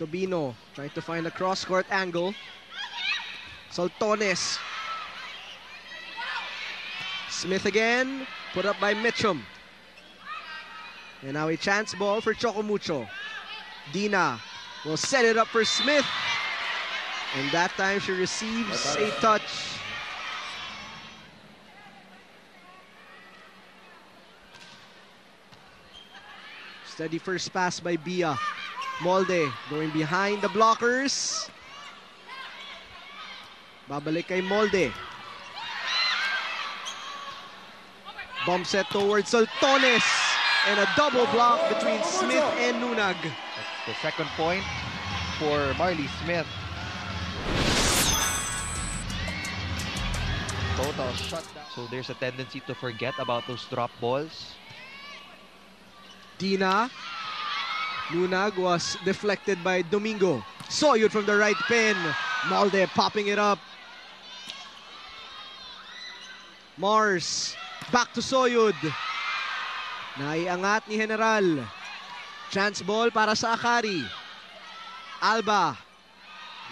Tobino trying to find a cross-court angle. Soltones. Smith again, put up by Mitchum. And now a chance ball for Chocomucho. Dina will set it up for Smith. And that time she receives a touch. Steady first pass by Bia. Molde going behind the blockers. Babalik kay Molde. Bump set towards Soltones. And a double block between Smith and Nunag. That's the second point for Marley Smith. Total shutdown. So there's a tendency to forget about those drop balls. Dina. Nunag was deflected by Domingo. Soyud from the right pin. Molde popping it up. Mars. Back to Soyud. Naiangat ni General. Chance ball para sa Akari. Alba.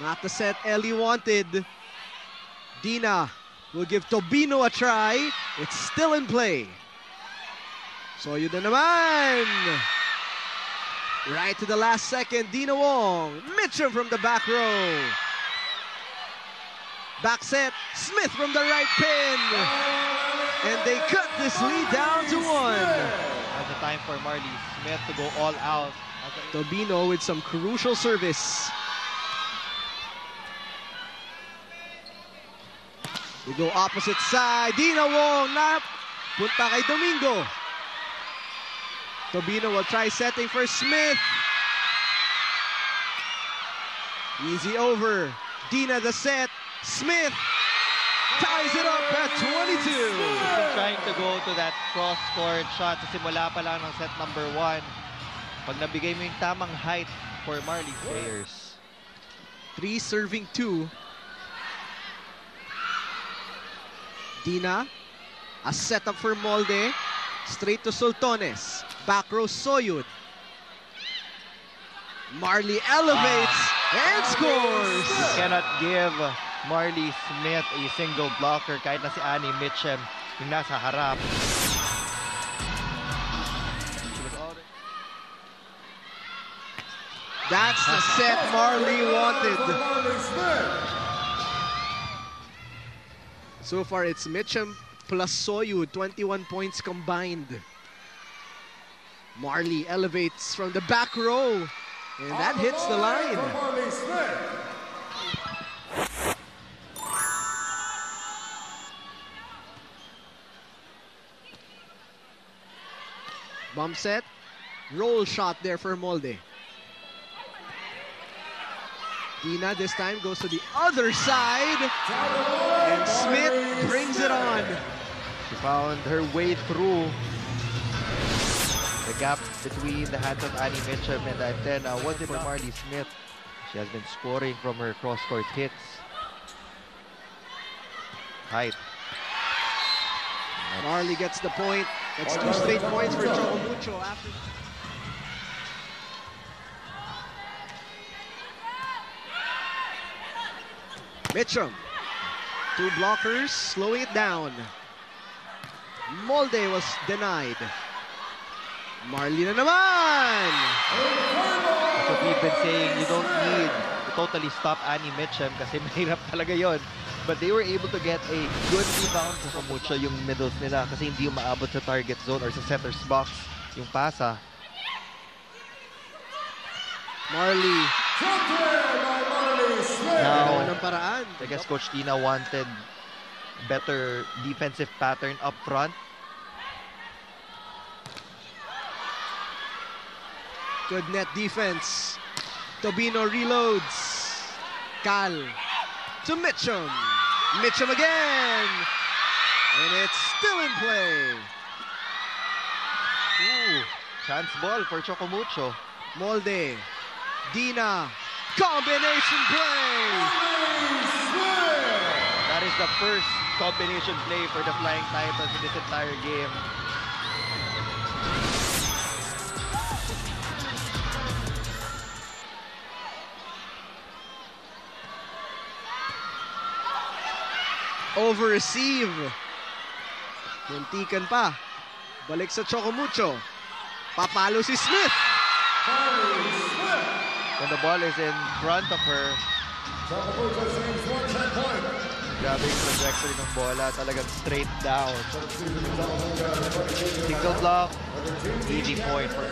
Not the set Ellie wanted. Dina will give Tobino a try. It's still in play. Soyud na naman. Right to the last second, Dina Wong. Mitchum from the back row. Back set, Smith from the right pin. And they cut this lead down to 1. That's the time for Marley Smith to go all out. Tobino with some crucial service. We go opposite side. Dina Wong na punta kay Domingo. Tobino will try setting for Smith. Easy over. Dina the set. Smith ties it up at 22. He's been trying to go to that cross-court shot sa simula pa lang ng set number 1. Pag nabigay mo yung tamang height for Marley players. 3 serving 2. Dina. A setup for Molde. Straight to Soltones. Back row Soyud. Marley elevates and scores. You cannot give Marley Smith a single blocker kahit na si Annie Mitchum yung nasa harap. That's the set Marley wanted. So far it's Mitchum plus Soyud, 21 points combined. Marley elevates from the back row, and that hits the line. Bump set, roll shot there for Molde. Dina this time goes to the other side, and Smith brings it on. She found her way through the gap between the hands of Annie Mitchum and the antenna. Once for Marley Smith, she has been scoring from her cross-court hits. Height. Marley gets the point. That's 2 straight points for Chocomucho after. Mitchum. 2 blockers, slowing it down. Molde was denied. Marley na naman! That's what we've been saying. You don't need to totally stop Annie Mitchum kasi mahirap talaga yon. But they were able to get a good rebound sa Chocomucho yung middles nila kasi hindi yung maabot sa target zone or sa setter's box yung pasa. Marley. Now, ng paraan. I guess Coach Tina wanted better defensive pattern up front. Good net defense. Tobino reloads. Cal to Mitchum. Mitchum again. And it's still in play. Ooh, chance ball for Chocomucho. Molde. Dina. Combination play. That is the first combination play for the Flying Titans in this entire game. over-receive. Muntikan pa. Balik sa Chocomucho. Papalo si Smith. When the ball is in front of her, grabe yung trajectory ng bola. Talagang straight down. Single block. Easy point for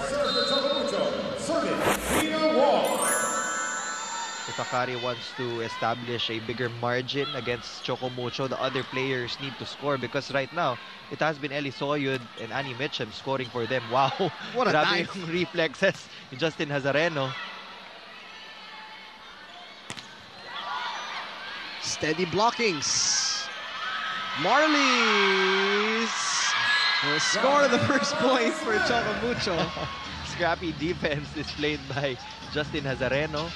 if Akari wants to establish a bigger margin against Chocomucho, the other players need to score because right now, it has been Eli Soyud and Annie Mitchum scoring for them. Wow! What a grabe dive. yung reflexes ni Justin Hazareno. Steady blockings. Marlies will score the first point for Chocomucho. Scrappy defense displayed by Justin Hazareno.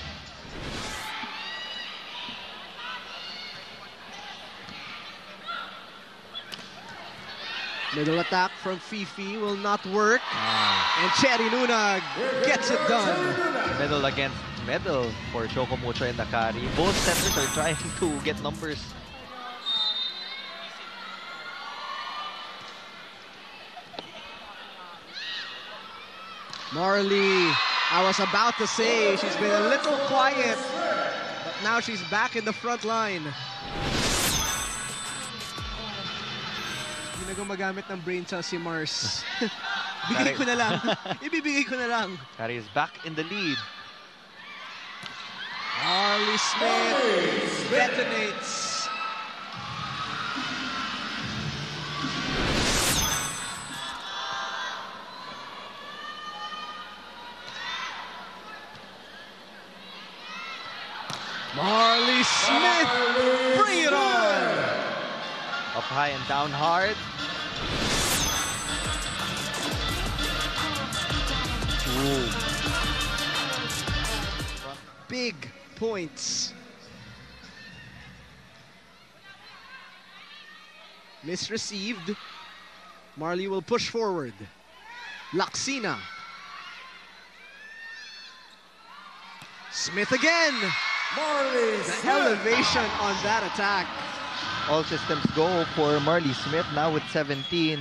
Middle attack from Fifi will not work. And Cherry Nunag gets it done. Medal against medal for Chocomucho and Akari. Both centers are trying to get numbers. Marley, I was about to say she's been a little quiet, but now she's back in the front line. Hindi na gumagamit ng brain cells si Mars. Bigay ko na lang. Ibibigay ko na lang. Akari is back in the lead. Marley Smith detonates. Marley Smith, bring it on! Up high and down hard. Ooh. Big points. Misreceived. Marley will push forward. Laksina. Smith again. Marley The Smith. elevation on that attack. All systems go for Marley Smith now with 17.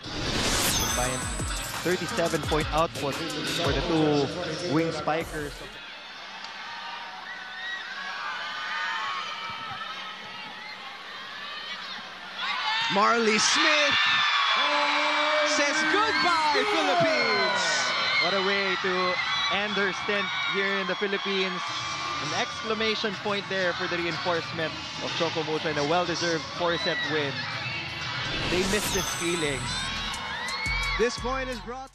Combined 37-point output for the two wing spikers. Marley Smith says goodbye, Philippines. What a way to end her stint here in the Philippines. An exclamation point there for the reinforcement of Chocomucho and a well-deserved 4-set win. They miss this feeling. This point is brought